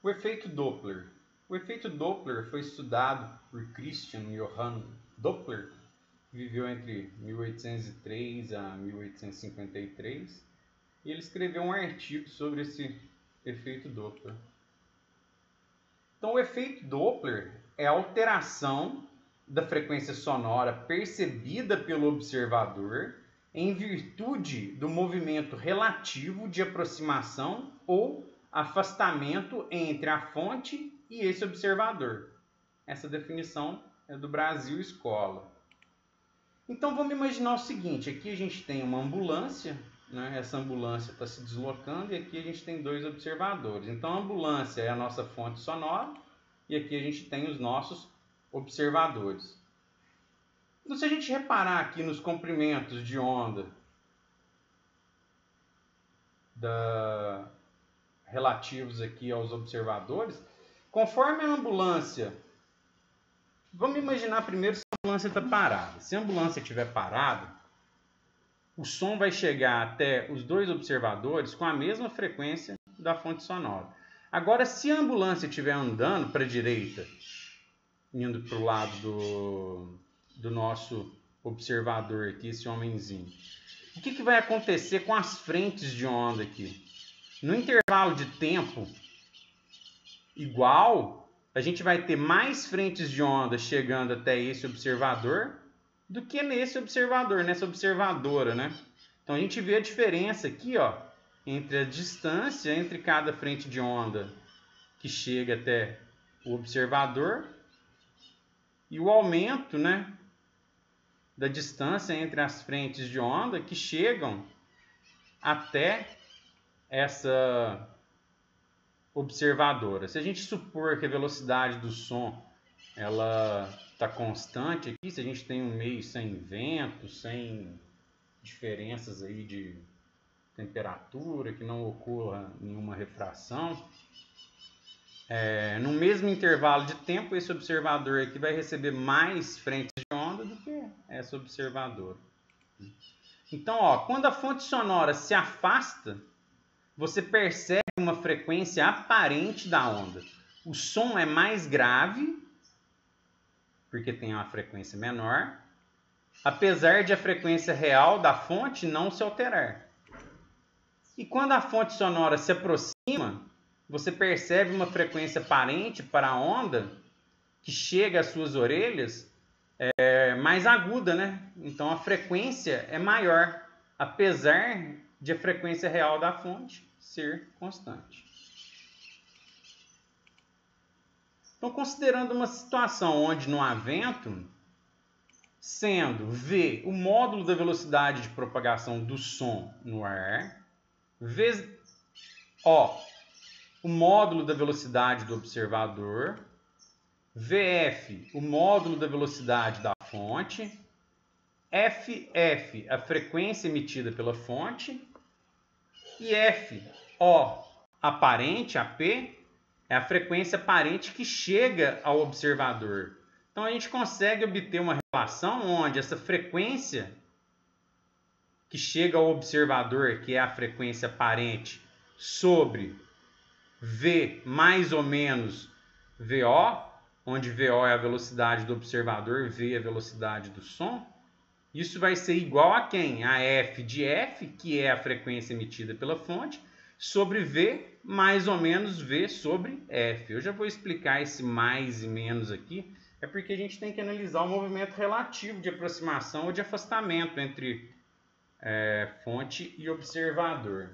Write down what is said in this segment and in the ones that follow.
O efeito Doppler. O efeito Doppler foi estudado por Christian Johann Doppler, que viveu entre 1803 a 1853, e ele escreveu um artigo sobre esse efeito Doppler. Então, o efeito Doppler é a alteração da frequência sonora percebida pelo observador em virtude do movimento relativo de aproximação ou afastamento entre a fonte e esse observador. Essa definição é do Brasil Escola. Então vamos imaginar o seguinte, aqui a gente tem uma ambulância, né? Essa ambulância está se deslocando e aqui a gente tem dois observadores. Então a ambulância é a nossa fonte sonora e aqui a gente tem os nossos observadores. Então se a gente reparar aqui nos comprimentos de onda relativos aqui aos observadores, conforme a ambulância, vamos imaginar primeiro se a ambulância está parada. Se a ambulância estiver parada, o som vai chegar até os dois observadores com a mesma frequência da fonte sonora. Agora, se a ambulância estiver andando para a direita, indo para o lado do nosso observador aqui, esse homenzinho, o que vai acontecer com as frentes de onda aqui? No intervalo de tempo igual, a gente vai ter mais frentes de onda chegando até esse observador do que nesse observador, nessa observadora, né? Então a gente vê a diferença aqui, ó, entre a distância entre cada frente de onda que chega até o observador e o aumento, né, da distância entre as frentes de onda que chegam até essa observadora. Se a gente supor que a velocidade do som ela está constante aqui, se a gente tem um meio sem vento, sem diferenças aí de temperatura, que não ocorra nenhuma refração, no mesmo intervalo de tempo, esse observador aqui vai receber mais frentes de onda do que essa observadora. Então, ó, quando a fonte sonora se afasta, você percebe uma frequência aparente da onda. O som é mais grave, porque tem uma frequência menor, apesar de a frequência real da fonte não se alterar. E quando a fonte sonora se aproxima, você percebe uma frequência aparente para a onda que chega às suas orelhas mais aguda, né? Então a frequência é maior, apesar de a frequência real da fonte ser constante. Então, considerando uma situação onde não há vento, sendo V o módulo da velocidade de propagação do som no ar, vezes O o módulo da velocidade do observador, VF o módulo da velocidade da fonte, FF a frequência emitida pela fonte e FO aparente, AP, é a frequência aparente que chega ao observador. Então a gente consegue obter uma relação onde essa frequência que chega ao observador, que é a frequência aparente, sobre V mais ou menos VO, onde VO é a velocidade do observador, V é a velocidade do som, isso vai ser igual a quem? A F de F, que é a frequência emitida pela fonte, sobre V mais ou menos V sobre F. Eu já vou explicar esse mais e menos aqui, é porque a gente tem que analisar o movimento relativo de aproximação ou de afastamento entre fonte e observador.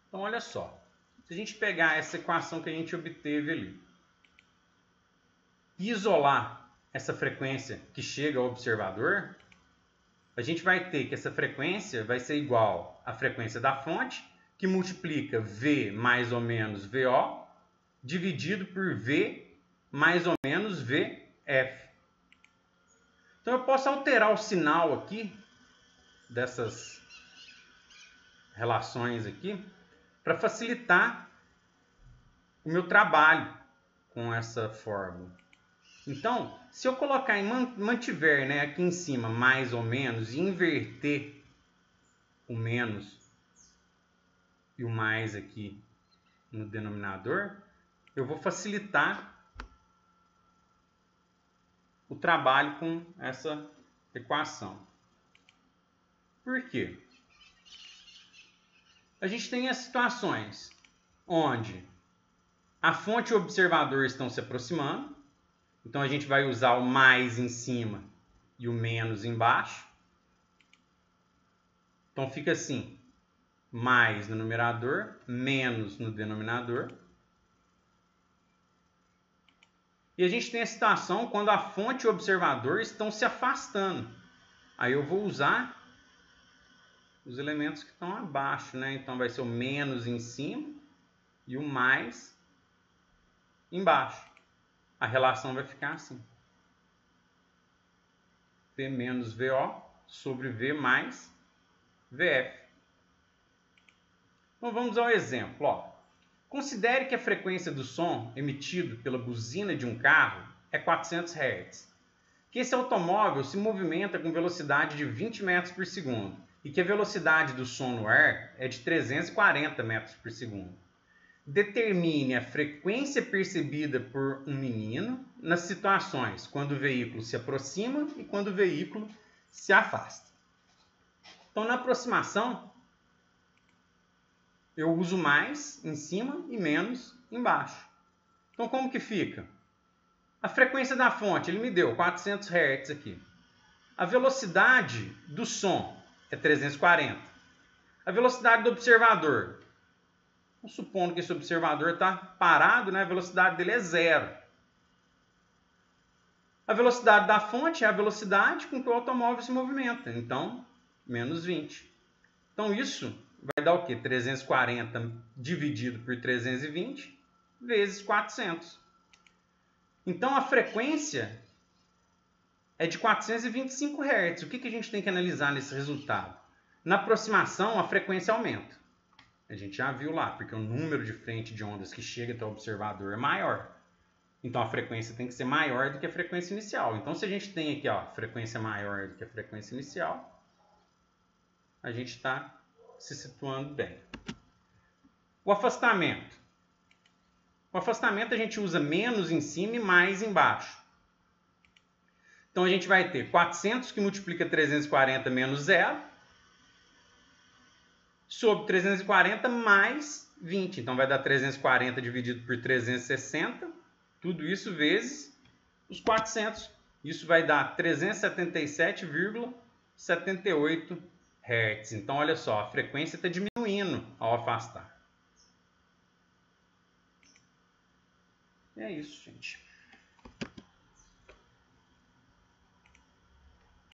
Então, olha só. Se a gente pegar essa equação que a gente obteve ali e isolar essa frequência que chega ao observador, a gente vai ter que essa frequência vai ser igual à frequência da fonte, que multiplica V mais ou menos VO, dividido por V mais ou menos VF. Então eu posso alterar o sinal aqui, dessas relações aqui, para facilitar o meu trabalho com essa fórmula. Então, se eu colocar e mantiver, né, aqui em cima mais ou menos e inverter o menos e o mais aqui no denominador, eu vou facilitar o trabalho com essa equação. Por quê? A gente tem as situações onde a fonte e o observador estão se aproximando. Então a gente vai usar o mais em cima e o menos embaixo. Então fica assim, mais no numerador, menos no denominador. E a gente tem a situação quando a fonte e o observador estão se afastando. Aí eu vou usar os elementos que estão abaixo, né? Então vai ser o menos em cima e o mais embaixo. A relação vai ficar assim. V menos VO sobre V mais VF. Então vamos ao exemplo. Ó. Considere que a frequência do som emitido pela buzina de um carro é 400 Hz. Que esse automóvel se movimenta com velocidade de 20 metros por segundo e que a velocidade do som no ar é de 340 metros por segundo. Determine a frequência percebida por um menino nas situações quando o veículo se aproxima e quando o veículo se afasta. Então, na aproximação, eu uso mais em cima e menos embaixo. Então, como que fica? A frequência da fonte, ele me deu 400 Hz aqui. A velocidade do som é 340. A velocidade do observador, supondo que esse observador está parado, né? A velocidade dele é 0. A velocidade da fonte é a velocidade com que o automóvel se movimenta. Então, menos 20. Então, isso vai dar o quê? 340 dividido por 320 vezes 400. Então, a frequência é de 425 Hz. O que a gente tem que analisar nesse resultado? Na aproximação, a frequência aumenta. A gente já viu lá, porque o número de frente de ondas que chega até o observador é maior. Então, a frequência tem que ser maior do que a frequência inicial. Então, se a gente tem aqui, ó, frequência maior do que a frequência inicial, a gente está se situando bem. O afastamento. O afastamento a gente usa menos em cima e mais embaixo. Então, a gente vai ter 400 que multiplica 340 menos 0, sobre 340 mais 20. Então, vai dar 340 dividido por 360. Tudo isso vezes os 400. Isso vai dar 377,78 Hz. Então, olha só, a frequência está diminuindo ao afastar. É isso, gente.